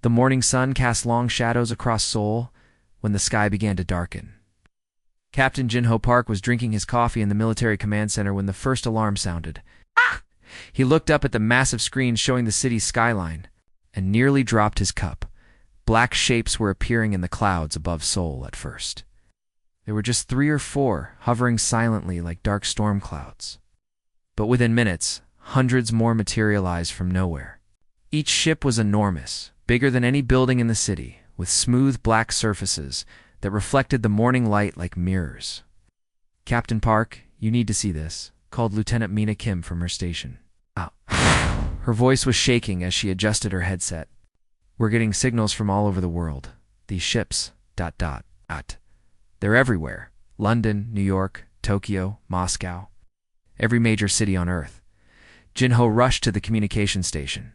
The morning sun cast long shadows across Seoul when the sky began to darken. Captain Jinho Park was drinking his coffee in the military command center when the first alarm sounded. He looked up at the massive screen showing the city's skyline and nearly dropped his cup. Black shapes were appearing in the clouds above Seoul at first. There were just 3 or 4, hovering silently like dark storm clouds. But within minutes, hundreds more materialized from nowhere. Each ship was enormous, bigger than any building in the city, with smooth black surfaces that reflected the morning light like mirrors. "Captain Park, you need to see this," called Lieutenant Mina Kim from her station. Her voice was shaking as she adjusted her headset. "We're getting signals from all over the world. These ships, ... They're everywhere. London, New York, Tokyo, Moscow. Every major city on Earth." Jinho rushed to the communication station.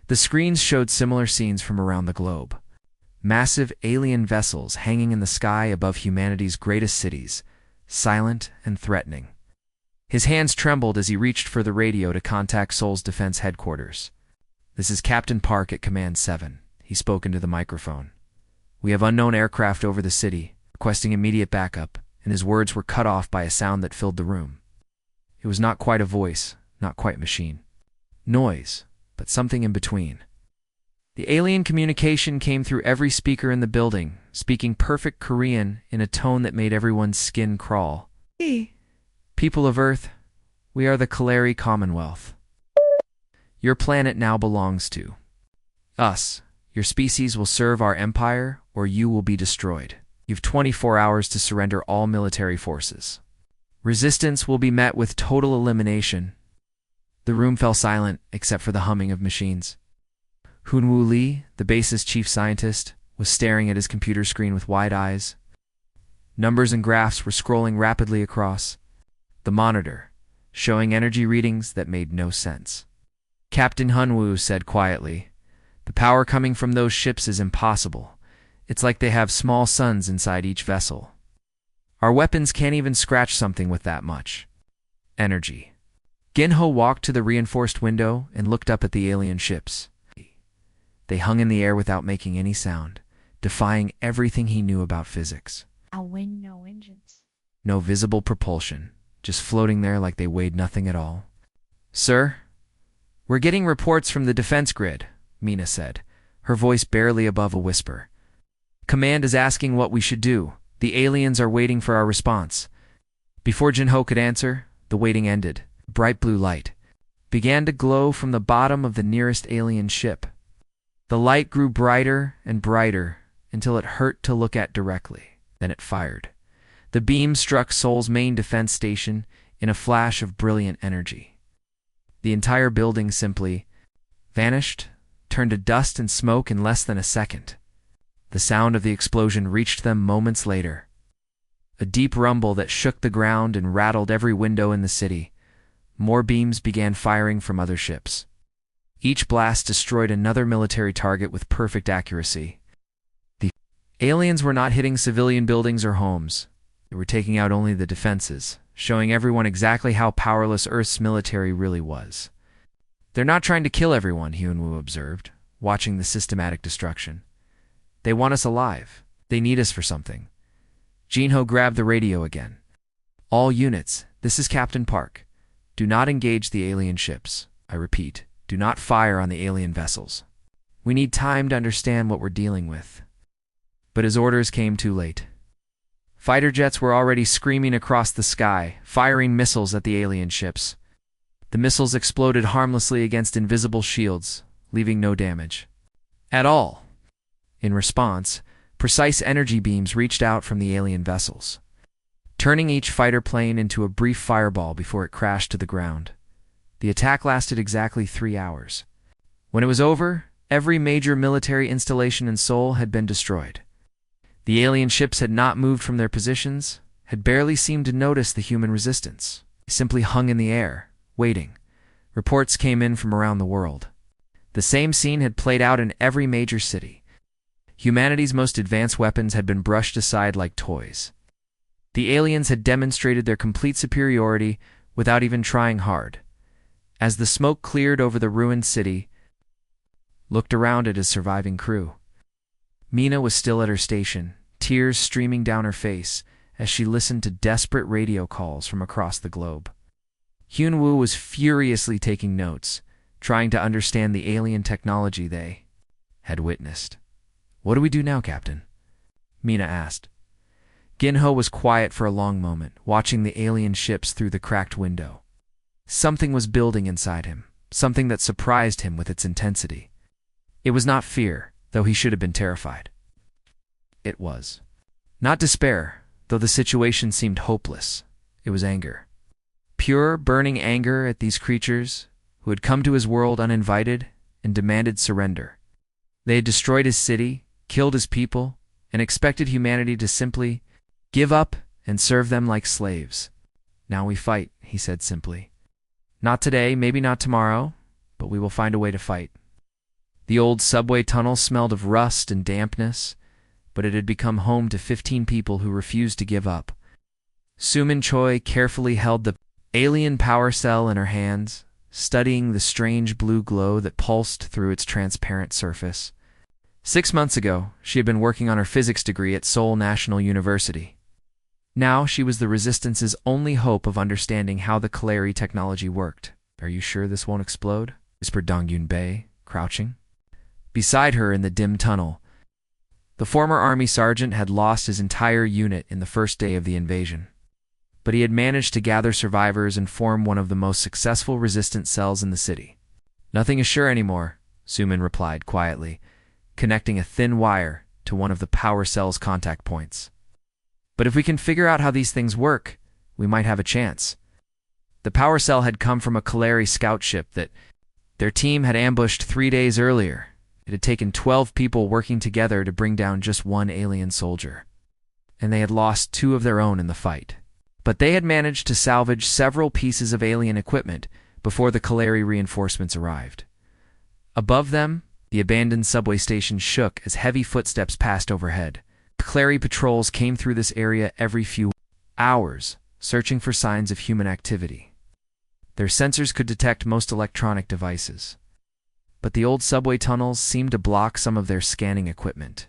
The screens showed similar scenes from around the globe. Massive alien vessels hanging in the sky above humanity's greatest cities, silent and threatening. His hands trembled as he reached for the radio to contact Seoul's defense headquarters. "This is Captain Park at Command 7. He spoke into the microphone. "We have unknown aircraft over the city, requesting immediate backup," and his words were cut off by a sound that filled the room. It was not quite a voice, not quite machine. Noise, but something in between. The alien communication came through every speaker in the building, speaking perfect Korean in a tone that made everyone's skin crawl. "People of Earth, we are the Kaleri Commonwealth. Your planet now belongs to us. Your species will serve our empire, or you will be destroyed. You've 24 hours to surrender all military forces. Resistance will be met with total elimination." The room fell silent, except for the humming of machines. Hoonwoo Lee, the base's chief scientist, was staring at his computer screen with wide eyes. Numbers and graphs were scrolling rapidly across the monitor, showing energy readings that made no sense. Captain Hunwoo said quietly, "The power coming from those ships is impossible. It's like they have small suns inside each vessel. Our weapons can't even scratch something with that much energy." Ginho walked to the reinforced window and looked up at the alien ships. They hung in the air without making any sound, defying everything he knew about physics. No engines. No visible propulsion, just floating there like they weighed nothing at all. "Sir, we're getting reports from the defense grid," Mina said, her voice barely above a whisper. "Command is asking what we should do. The aliens are waiting for our response." Before Jinho could answer, the waiting ended. Bright blue light began to glow from the bottom of the nearest alien ship. The light grew brighter and brighter until it hurt to look at directly. Then it fired. The beam struck Seoul's main defense station in a flash of brilliant energy. The entire building simply vanished, turned to dust and smoke in less than a second. The sound of the explosion reached them moments later. A deep rumble that shook the ground and rattled every window in the city. More beams began firing from other ships. Each blast destroyed another military target with perfect accuracy. The aliens were not hitting civilian buildings or homes. They were taking out only the defenses, showing everyone exactly how powerless Earth's military really was. "They're not trying to kill everyone," Hyunwoo observed, watching the systematic destruction. "They want us alive. They need us for something." Jinho grabbed the radio again. "All units, this is Captain Park. Do not engage the alien ships. I repeat, do not fire on the alien vessels. We need time to understand what we're dealing with." But his orders came too late. Fighter jets were already screaming across the sky, firing missiles at the alien ships. The missiles exploded harmlessly against invisible shields, leaving no damage at all. In response, precise energy beams reached out from the alien vessels, turning each fighter plane into a brief fireball before it crashed to the ground. The attack lasted exactly 3 hours. When it was over, every major military installation in Seoul had been destroyed. The alien ships had not moved from their positions, had barely seemed to notice the human resistance. They simply hung in the air, waiting. Reports came in from around the world. The same scene had played out in every major city. Humanity's most advanced weapons had been brushed aside like toys. The aliens had demonstrated their complete superiority without even trying hard. As the smoke cleared over the ruined city, looked around at his surviving crew. Mina was still at her station, tears streaming down her face as she listened to desperate radio calls from across the globe. Hyunwoo was furiously taking notes, trying to understand the alien technology they had witnessed. "What do we do now, Captain?" Mina asked. Ginho was quiet for a long moment, watching the alien ships through the cracked window. Something was building inside him, something that surprised him with its intensity. It was not fear, though he should have been terrified. It was not despair, though the situation seemed hopeless. It was anger. Pure, burning anger at these creatures who had come to his world uninvited and demanded surrender. They had destroyed his city, killed his people, and expected humanity to simply give up and serve them like slaves. "Now we fight," he said simply. "Not today, maybe not tomorrow, but we will find a way to fight." The old subway tunnel smelled of rust and dampness, but it had become home to 15 people who refused to give up. Sumin Choi carefully held the alien power cell in her hands, studying the strange blue glow that pulsed through its transparent surface. 6 months ago, she had been working on her physics degree at Seoul National University. Now she was the Resistance's only hope of understanding how the Kalari technology worked. "Are you sure this won't explode?" whispered Dong-Yun Bae, crouching beside her in the dim tunnel. The former army sergeant had lost his entire unit in the first day of the invasion, but he had managed to gather survivors and form one of the most successful resistance cells in the city. "Nothing is sure anymore," Sumin replied quietly, connecting a thin wire to one of the power cell's contact points. "But if we can figure out how these things work, we might have a chance." The power cell had come from a Kalari scout ship that their team had ambushed 3 days earlier. It had taken 12 people working together to bring down just one alien soldier, and they had lost 2 of their own in the fight. But they had managed to salvage several pieces of alien equipment before the Kalari reinforcements arrived. Above them, the abandoned subway station shook as heavy footsteps passed overhead. Kalari patrols came through this area every few hours, searching for signs of human activity. Their sensors could detect most electronic devices, but the old subway tunnels seemed to block some of their scanning equipment.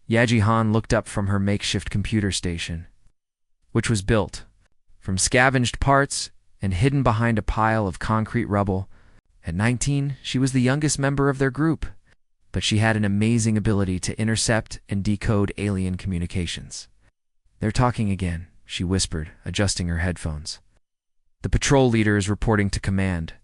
Yaji Han looked up from her makeshift computer station, which was built from scavenged parts and hidden behind a pile of concrete rubble. At 19, she was the youngest member of their group, but she had an amazing ability to intercept and decode alien communications. "They're talking again," she whispered, adjusting her headphones. "The patrol leader is reporting to command.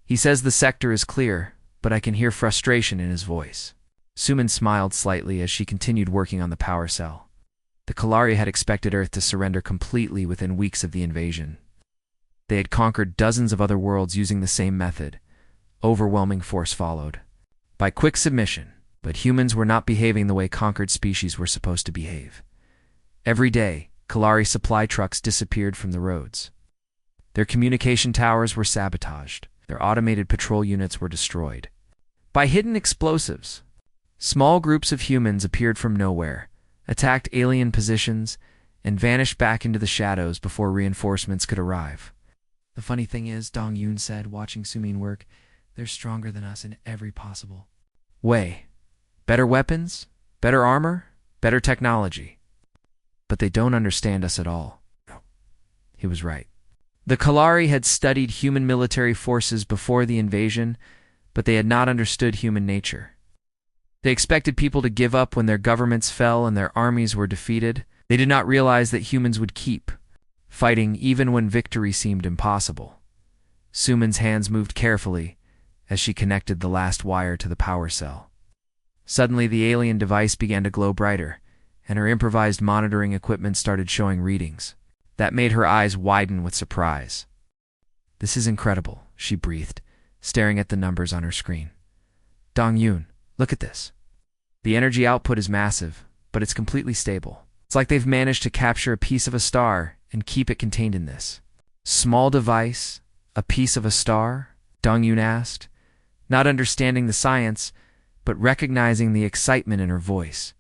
He says the sector is clear, but I can hear frustration in his voice." Sumin smiled slightly as she continued working on the power cell. The Kalari had expected Earth to surrender completely within weeks of the invasion. They had conquered dozens of other worlds using the same method. Overwhelming force followed, by quick submission, but humans were not behaving the way conquered species were supposed to behave. Every day, Kalari supply trucks disappeared from the roads. Their communication towers were sabotaged. Their automated patrol units were destroyed by hidden explosives. Small groups of humans appeared from nowhere, attacked alien positions, and vanished back into the shadows before reinforcements could arrive. "The funny thing is," Dong-Yun said, watching Sumin work, "they're stronger than us in every possible way. Better weapons, better armor, better technology. But they don't understand us at all." He was right. The Kalari had studied human military forces before the invasion, but they had not understood human nature. They expected people to give up when their governments fell and their armies were defeated. They did not realize that humans would keep fighting even when victory seemed impossible. Sumin's hands moved carefully as she connected the last wire to the power cell. Suddenly, the alien device began to glow brighter, and her improvised monitoring equipment started showing readings. That made her eyes widen with surprise. "This is incredible," she breathed, staring at the numbers on her screen. "Dong-Yun, look at this. The energy output is massive, but it's completely stable. It's like they've managed to capture a piece of a star and keep it contained in this small device. A piece of a star?" Dong-Yun asked, not understanding the science, but recognizing the excitement in her voice.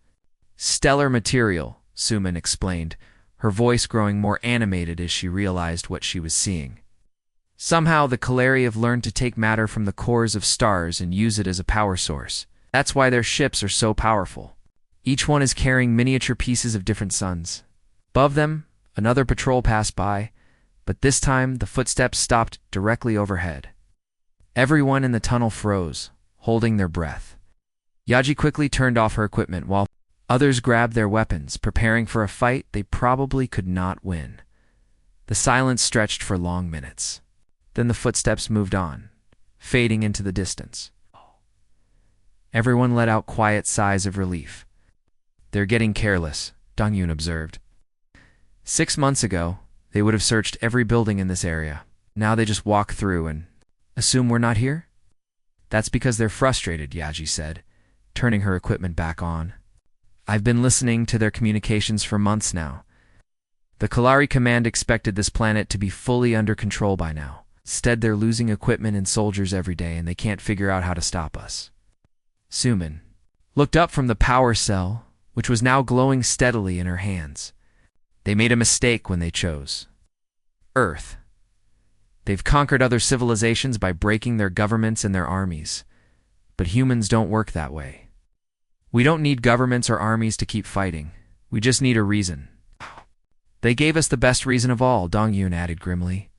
"Stellar material," Sumin explained, her voice growing more animated as she realized what she was seeing. Somehow, the Kalari have learned to take matter from the cores of stars and use it as a power source. That's why their ships are so powerful. Each one is carrying miniature pieces of different suns. Above them, another patrol passed by, but this time the footsteps stopped directly overhead. Everyone in the tunnel froze, holding their breath. Yaji quickly turned off her equipment while others grabbed their weapons, preparing for a fight they probably could not win. The silence stretched for long minutes. Then the footsteps moved on, fading into the distance. Everyone let out quiet sighs of relief. "They're getting careless," Dongyun observed. 6 months ago, they would have searched every building in this area. Now they just walk through and assume we're not here? "That's because they're frustrated," Yaji said, turning her equipment back on. "I've been listening to their communications for months now. The Kalari Command expected this planet to be fully under control by now. Instead, they're losing equipment and soldiers every day, and they can't figure out how to stop us." Suman looked up from the power cell, which was now glowing steadily in her hands. "They made a mistake when they chose Earth. They've conquered other civilizations by breaking their governments and their armies. But humans don't work that way. We don't need governments or armies to keep fighting. We just need a reason." "They gave us the best reason of all," Dongyun added grimly.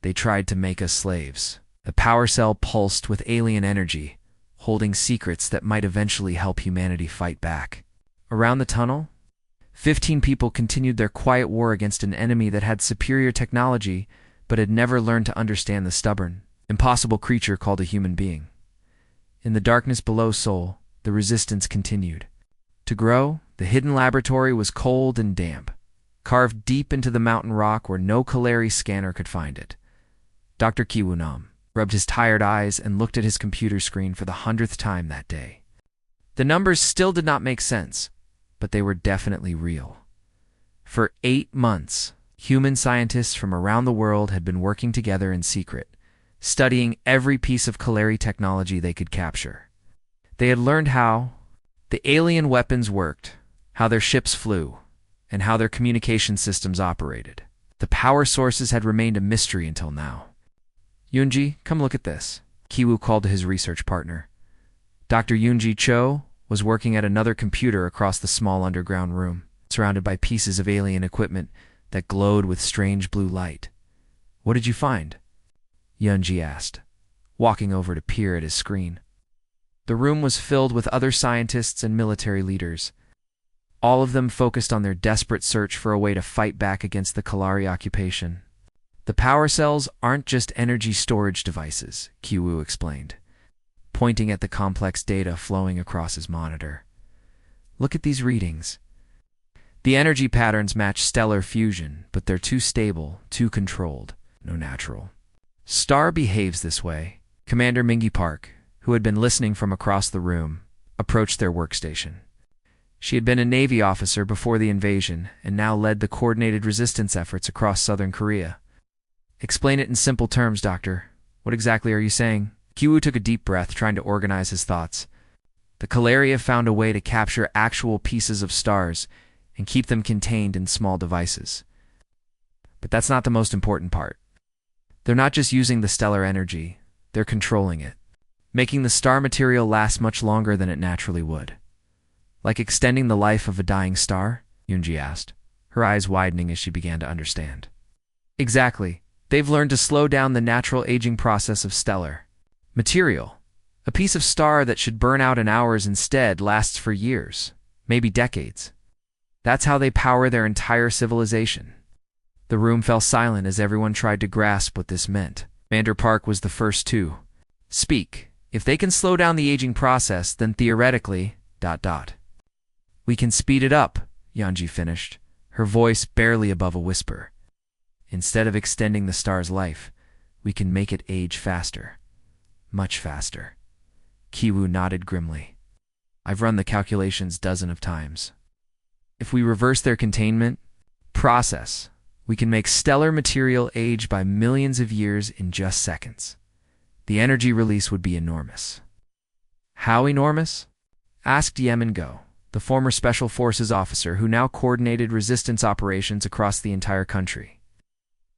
"They tried to make us slaves." The power cell pulsed with alien energy, holding secrets that might eventually help humanity fight back. Around the tunnel, 15 people continued their quiet war against an enemy that had superior technology but had never learned to understand the stubborn, impossible creature called a human being. In the darkness below Seoul, the resistance continued to grow. The hidden laboratory was cold and damp, carved deep into the mountain rock where no Kalari scanner could find it. Dr. Kiwunam rubbed his tired eyes and looked at his computer screen for the 100th time that day. The numbers still did not make sense, but they were definitely real. For 8 months, human scientists from around the world had been working together in secret, studying every piece of Kalari technology they could capture. They had learned how the alien weapons worked, how their ships flew, and how their communication systems operated. The power sources had remained a mystery until now. "Yunji, come look at this," Kiwoo called to his research partner. Dr. Yunji Cho was working at another computer across the small underground room, surrounded by pieces of alien equipment that glowed with strange blue light. "What did you find?" Yunji asked, walking over to peer at his screen. The room was filled with other scientists and military leaders, all of them focused on their desperate search for a way to fight back against the Kalari occupation. "The power cells aren't just energy storage devices," Kiwoo explained, pointing at the complex data flowing across his monitor. "Look at these readings. The energy patterns match stellar fusion, but they're too stable, too controlled, no natural. Star behaves this way." Commander Mingy Park, who had been listening from across the room, approached their workstation. She had been a Navy officer before the invasion and now led the coordinated resistance efforts across southern Korea. "Explain it in simple terms, Doctor. What exactly are you saying?" Kiwoo took a deep breath, trying to organize his thoughts. "The Kalari have found a way to capture actual pieces of stars and keep them contained in small devices. But that's not the most important part. They're not just using the stellar energy, they're controlling it, making the star material last much longer than it naturally would." "Like extending the life of a dying star?" Yunji asked, her eyes widening as she began to understand. "Exactly. They've learned to slow down the natural aging process of stellar material. A piece of star that should burn out in hours instead lasts for years, maybe decades. That's how they power their entire civilization." The room fell silent as everyone tried to grasp what this meant. Commander Park was the first to speak. "If they can slow down the aging process, then theoretically, ... We can speed it up," Yanji finished, her voice barely above a whisper. "Instead of extending the star's life, we can make it age faster. Much faster." Kiwoo nodded grimly. "I've run the calculations dozens of times. If we reverse their containment process, we can make stellar material age by millions of years in just seconds. The energy release would be enormous." "How enormous?" asked Yemen Go, the former Special Forces officer who now coordinated resistance operations across the entire country.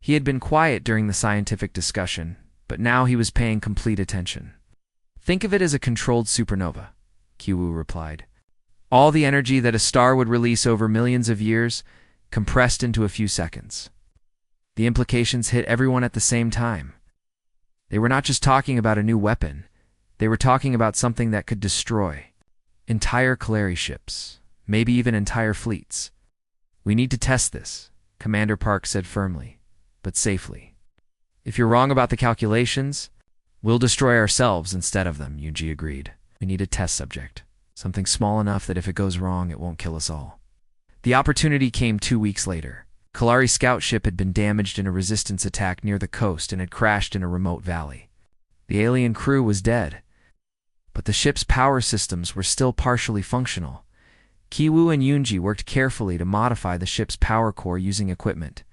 He had been quiet during the scientific discussion, but now he was paying complete attention. Think of it as a controlled supernova, Kiwu replied. All the energy that a star would release over millions of years, compressed into a few seconds. The implications hit everyone at the same time. They were not just talking about a new weapon, they were talking about something that could destroy entire Kalari ships, maybe even entire fleets. We need to test this, Commander Park said firmly, but safely. If you're wrong about the calculations, we'll destroy ourselves instead of them, Yuji agreed. We need a test subject, something small enough that if it goes wrong, it won't kill us all. The opportunity came 2 weeks later. Kalari's scout ship had been damaged in a resistance attack near the coast and had crashed in a remote valley. The alien crew was dead, but the ship's power systems were still partially functional. Kiwu and Yunji worked carefully to modify the ship's power core using equipment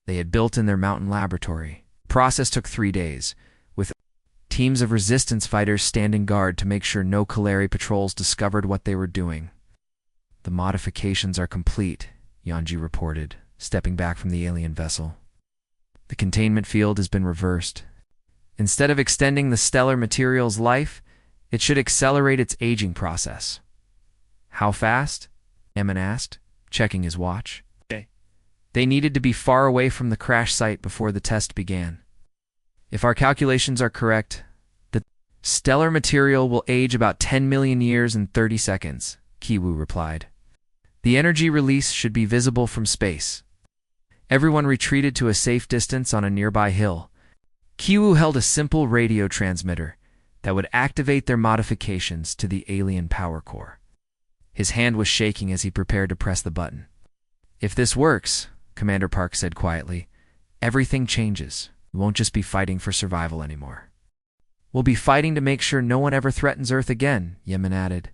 they had built in their mountain laboratory. The process took 3 days, with teams of resistance fighters standing guard to make sure no Kalari patrols discovered what they were doing. The modifications are complete, Yanji reported, stepping back from the alien vessel. The containment field has been reversed. Instead of extending the stellar material's life, it should accelerate its aging process. How fast? Emin asked, checking his watch. They needed to be far away from the crash site before the test began. If our calculations are correct, the stellar material will age about 10 million years and 30 seconds, Kiwu replied. The energy release should be visible from space. Everyone retreated to a safe distance on a nearby hill. Kiwu held a simple radio transmitter that would activate their modifications to the alien power core. His hand was shaking as he prepared to press the button. If this works, Commander Park said quietly, everything changes. We won't just be fighting for survival anymore. We'll be fighting to make sure no one ever threatens Earth again, Yemen added.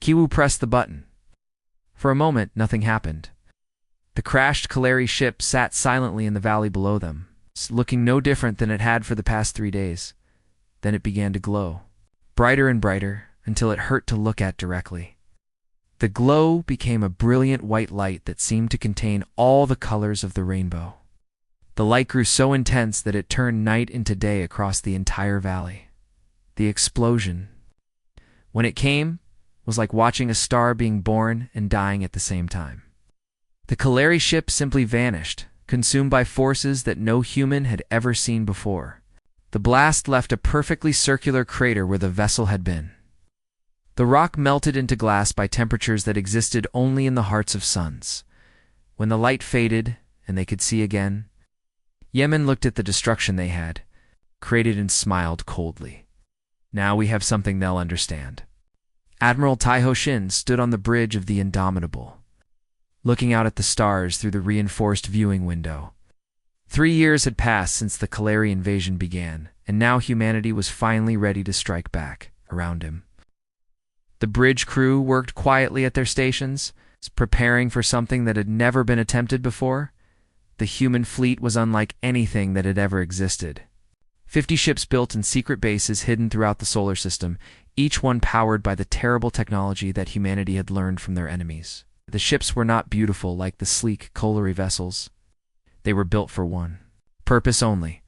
Kiwu pressed the button. For a moment, nothing happened. The crashed Kalari ship sat silently in the valley below them, looking no different than it had for the past 3 days. Then it began to glow, brighter and brighter, until it hurt to look at directly. The glow became a brilliant white light that seemed to contain all the colors of the rainbow. The light grew so intense that it turned night into day across the entire valley. The explosion, when it came, was like watching a star being born and dying at the same time. The Kalari ship simply vanished, consumed by forces that no human had ever seen before. The blast left a perfectly circular crater where the vessel had been. The rock melted into glass by temperatures that existed only in the hearts of suns. When the light faded and they could see again, Yemen looked at the destruction they had created and smiled coldly. Now we have something they'll understand. Admiral Taiho Shin stood on the bridge of the Indomitable, looking out at the stars through the reinforced viewing window. 3 years had passed since the Kalari invasion began, and now humanity was finally ready to strike back. Around him, the bridge crew worked quietly at their stations, preparing for something that had never been attempted before. The human fleet was unlike anything that had ever existed. 50 ships built in secret bases hidden throughout the solar system, each one powered by the terrible technology that humanity had learned from their enemies. The ships were not beautiful like the sleek Kalari vessels. They were built for one purpose only: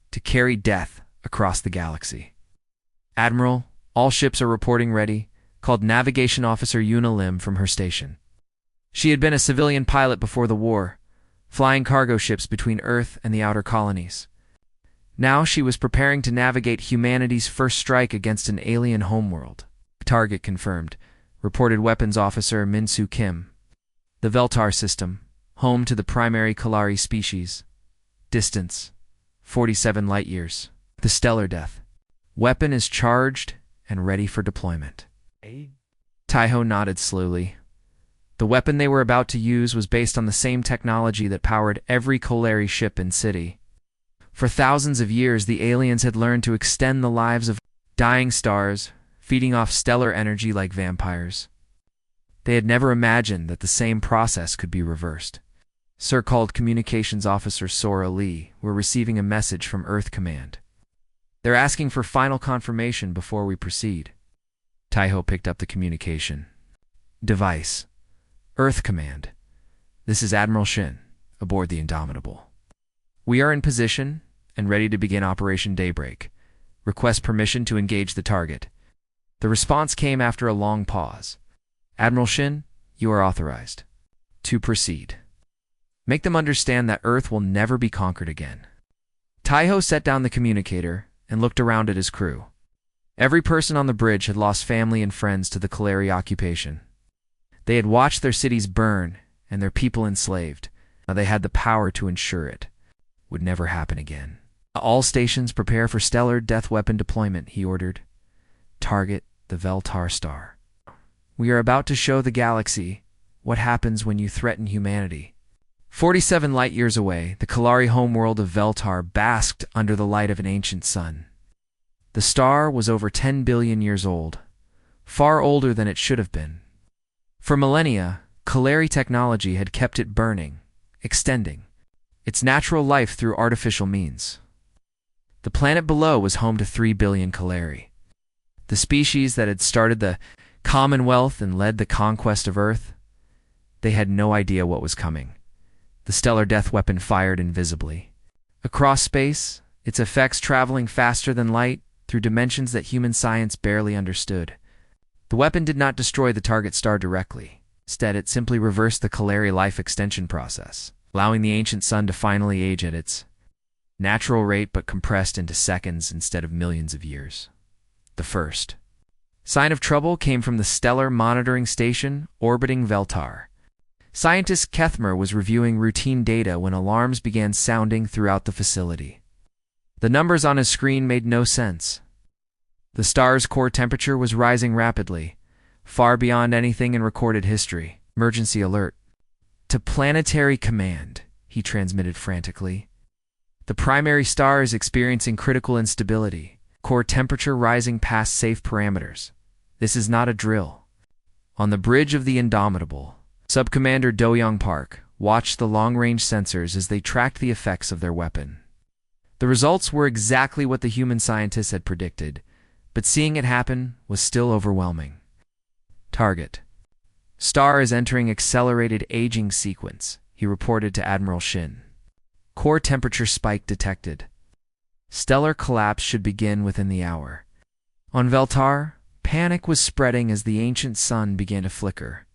to carry death across the galaxy. Admiral, all ships are reporting ready, called Navigation Officer Yuna Lim from her station. She had been a civilian pilot before the war, flying cargo ships between Earth and the outer colonies. Now she was preparing to navigate humanity's first strike against an alien homeworld. Target confirmed, reported Weapons Officer Min-Soo Kim. The Veltar system, home to the primary Kalari species. Distance, 47 light-years. The stellar death. Weapon is charged and ready for deployment. Taiho nodded slowly. The weapon they were about to use was based on the same technology that powered every Kalari ship and city. For thousands of years, the aliens had learned to extend the lives of dying stars, feeding off stellar energy like vampires. They had never imagined that the same process could be reversed. Sir called Communications Officer Sora Lee were receiving a message from Earth Command. They're asking for final confirmation before we proceed. Taiho picked up the communication. Device. Earth Command. This is Admiral Shin, aboard the Indomitable. We are in position and ready to begin Operation Daybreak. Request permission to engage the target. The response came after a long pause. Admiral Shin, you are authorized to proceed. Make them understand that Earth will never be conquered again. Taiho set down the communicator and looked around at his crew. Every person on the bridge had lost family and friends to the Kaleri occupation. They had watched their cities burn and their people enslaved. Now they had the power to ensure it would never happen again. All stations prepare for stellar death weapon deployment, he ordered. Target the Veltar star. We are about to show the galaxy what happens when you threaten humanity. 47 light-years away, the Kalari homeworld of Veltar basked under the light of an ancient sun. The star was over 10 billion years old, far older than it should have been. For millennia, Kalari technology had kept it burning, extending its natural life through artificial means. The planet below was home to 3 billion Kalari, the species that had started the Commonwealth and led the conquest of Earth. They had no idea what was coming. The stellar death weapon fired invisibly. Across space, its effects traveling faster than light through dimensions that human science barely understood. The weapon did not destroy the target star directly. Instead, it simply reversed the Kalari life extension process, allowing the ancient sun to finally age at its natural rate but compressed into seconds instead of millions of years. The first sign of trouble came from the stellar monitoring station orbiting Veltar. Scientist Kethmer was reviewing routine data when alarms began sounding throughout the facility. The numbers on his screen made no sense. The star's core temperature was rising rapidly, far beyond anything in recorded history. Emergency alert. To Planetary Command, he transmitted frantically. The primary star is experiencing critical instability, core temperature rising past safe parameters. This is not a drill. On the bridge of the Indomitable, Subcommander Do-Young Park watched the long-range sensors as they tracked the effects of their weapon. The results were exactly what the human scientists had predicted, but seeing it happen was still overwhelming. Target. Star is entering accelerated aging sequence, he reported to Admiral Shin. Core temperature spike detected. Stellar collapse should begin within the hour. On Veltar, panic was spreading as the ancient sun began to flicker.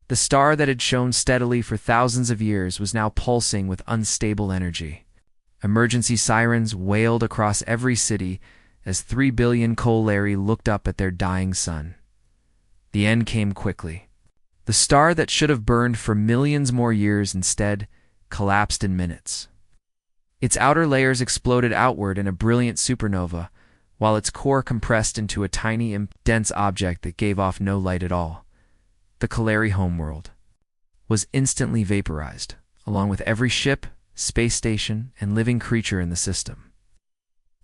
The star that had shone steadily for thousands of years was now pulsing with unstable energy. Emergency sirens wailed across every city as 3 billion Kolari looked up at their dying sun. The end came quickly. The star that should have burned for millions more years instead collapsed in minutes. Its outer layers exploded outward in a brilliant supernova, while its core compressed into a tiny, dense object that gave off no light at all. The Kalari homeworld was instantly vaporized, along with every ship, space station, and living creature in the system.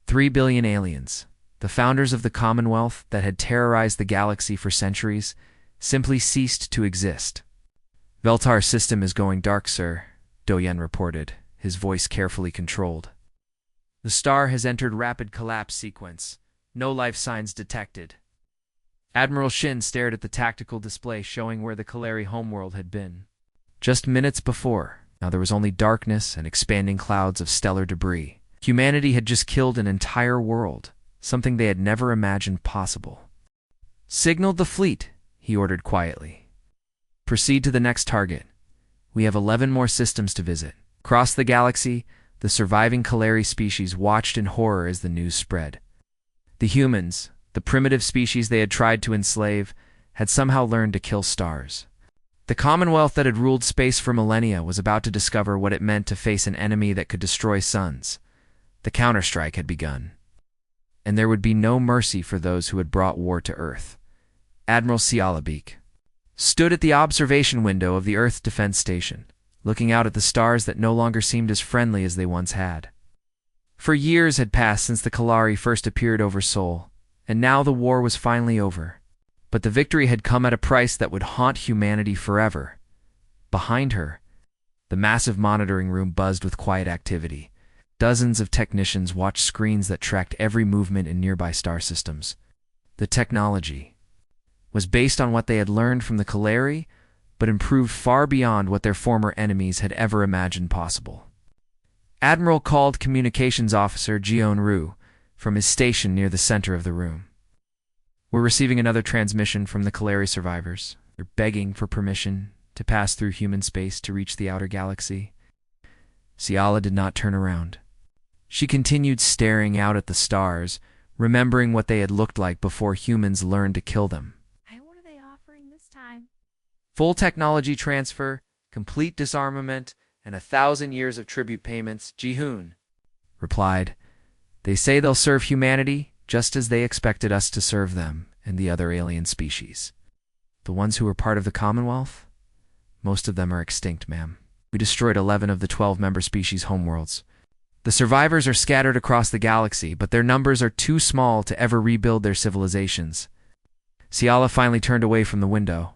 3 billion aliens, the founders of the Commonwealth that had terrorized the galaxy for centuries, simply ceased to exist. Veltar's system is going dark, sir, Do-Yen reported, his voice carefully controlled. The star has entered rapid collapse sequence. No life signs detected. Admiral Shin stared at the tactical display showing where the Kalari homeworld had been. Just minutes before, now there was only darkness and expanding clouds of stellar debris. Humanity had just killed an entire world, something they had never imagined possible. Signal the fleet, he ordered quietly. Proceed to the next target. We have 11 more systems to visit. Across the galaxy, the surviving Kalari species watched in horror as the news spread. The humans, the primitive species they had tried to enslave, had somehow learned to kill stars. The Commonwealth that had ruled space for millennia was about to discover what it meant to face an enemy that could destroy suns. The counterstrike had begun. And there would be no mercy for those who had brought war to Earth. Admiral Sialabik stood at the observation window of the Earth Defense Station, looking out at the stars that no longer seemed as friendly as they once had. For years had passed since the Kalari first appeared over Seoul, and now the war was finally over. But the victory had come at a price that would haunt humanity forever. Behind her, the massive monitoring room buzzed with quiet activity. Dozens of technicians watched screens that tracked every movement in nearby star systems. The technology was based on what they had learned from the Kalari, but improved far beyond what their former enemies had ever imagined possible. Admiral called Communications Officer Jion Ru from his station near the center of the room. We're receiving another transmission from the Kaleri survivors. They're begging for permission to pass through human space to reach the outer galaxy. Ciala did not turn around. She continued staring out at the stars, remembering what they had looked like before humans learned to kill them. What are they offering this time? Full technology transfer, complete disarmament, and 1,000 years of tribute payments, Ji-hoon replied. They say they'll serve humanity just as they expected us to serve them and the other alien species. The ones who were part of the Commonwealth? Most of them are extinct, ma'am. We destroyed 11 of the 12 member species' homeworlds. The survivors are scattered across the galaxy, but their numbers are too small to ever rebuild their civilizations. Ciala finally turned away from the window.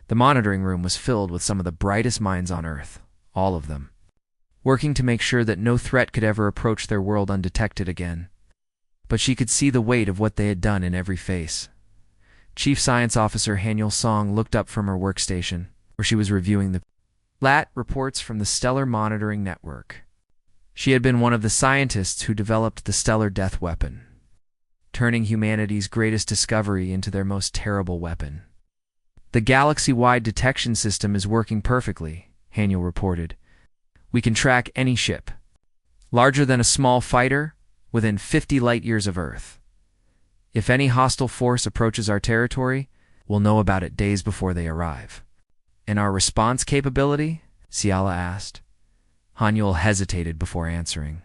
The monitoring room was filled with some of the brightest minds on Earth, all of them, working to make sure that no threat could ever approach their world undetected again. But she could see the weight of what they had done in every face. Chief Science Officer Hanyul Song looked up from her workstation, where she was reviewing the LAT reports from the Stellar Monitoring Network. She had been one of the scientists who developed the stellar death weapon, turning humanity's greatest discovery into their most terrible weapon. The galaxy-wide detection system is working perfectly, Hanyul reported. We can track any ship, larger than a small fighter, within 50 light-years of Earth. If any hostile force approaches our territory, we'll know about it days before they arrive. And our response capability? Ciala asked. Hanyul hesitated before answering.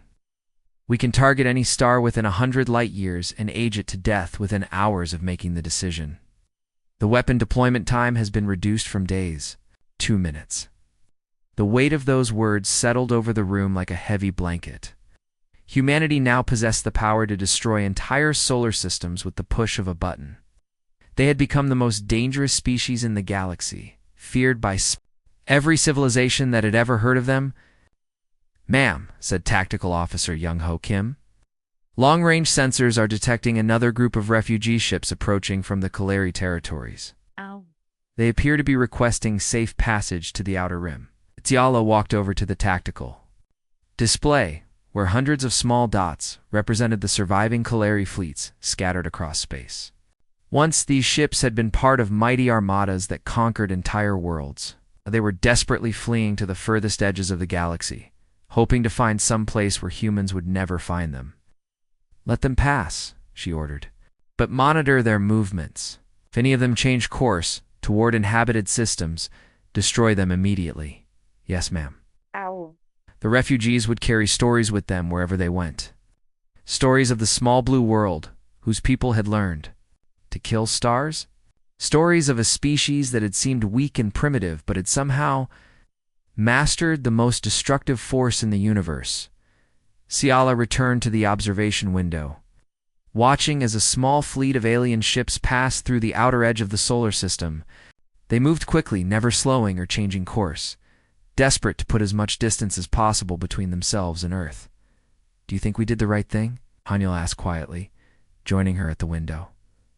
We can target any star within 100 light-years and age it to death within hours of making the decision. The weapon deployment time has been reduced from days, 2 minutes. The weight of those words settled over the room like a heavy blanket. Humanity now possessed the power to destroy entire solar systems with the push of a button. They had become the most dangerous species in the galaxy, feared by every civilization that had ever heard of them. Ma'am, said Tactical Officer Young-Ho Kim. Long-range sensors are detecting another group of refugee ships approaching from the Kaleri territories. Ow. They appear to be requesting safe passage to the Outer Rim. Ciala walked over to the tactical display, where hundreds of small dots represented the surviving Kaleri fleets scattered across space. Once these ships had been part of mighty armadas that conquered entire worlds. They were desperately fleeing to the furthest edges of the galaxy, hoping to find some place where humans would never find them. Let them pass, she ordered, but monitor their movements. If any of them change course toward inhabited systems, destroy them immediately. Yes, ma'am. Ow. The refugees would carry stories with them wherever they went. Stories of the small blue world, whose people had learned to kill stars. Stories of a species that had seemed weak and primitive but had somehow mastered the most destructive force in the universe. Ciala returned to the observation window, watching as a small fleet of alien ships passed through the outer edge of the solar system. They moved quickly, never slowing or changing course, desperate to put as much distance as possible between themselves and Earth. Do you think we did the right thing? Hanyul asked quietly, joining her at the window.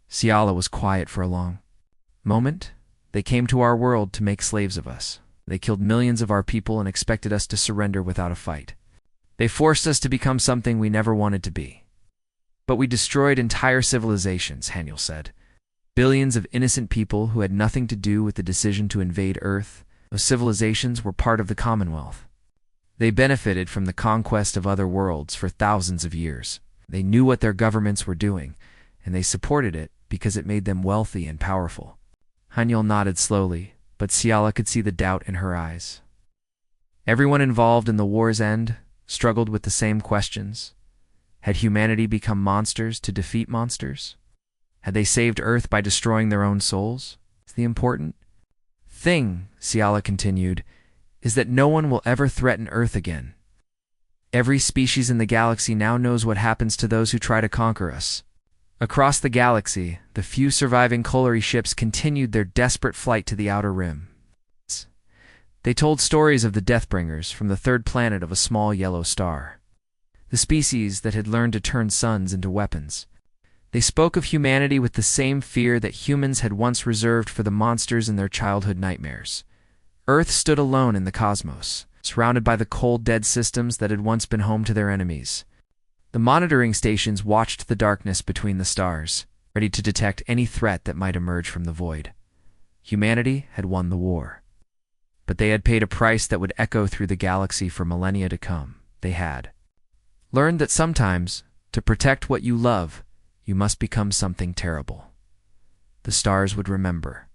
Ciala was quiet for a long moment. They came to our world to make slaves of us. They killed millions of our people and expected us to surrender without a fight. They forced us to become something we never wanted to be. But we destroyed entire civilizations, Hanyul said. Billions of innocent people who had nothing to do with the decision to invade Earth. Those civilizations were part of the Commonwealth. They benefited from the conquest of other worlds for thousands of years. They knew what their governments were doing, and they supported it because it made them wealthy and powerful. Hanyul nodded slowly, but Ciala could see the doubt in her eyes. Everyone involved in the war's end struggled with the same questions. Had humanity become monsters to defeat monsters? Had they saved Earth by destroying their own souls? The important thing, Ciala continued, is that no one will ever threaten Earth again. Every species in the galaxy now knows what happens to those who try to conquer us. Across the galaxy, the few surviving Kaleri ships continued their desperate flight to the Outer Rim. They told stories of the Deathbringers from the third planet of a small yellow star, the species that had learned to turn suns into weapons. They spoke of humanity with the same fear that humans had once reserved for the monsters in their childhood nightmares. Earth stood alone in the cosmos, surrounded by the cold, dead systems that had once been home to their enemies. The monitoring stations watched the darkness between the stars, ready to detect any threat that might emerge from the void. Humanity had won the war. But they had paid a price that would echo through the galaxy for millennia to come. They had learned that sometimes, to protect what you love, you must become something terrible. The stars would remember.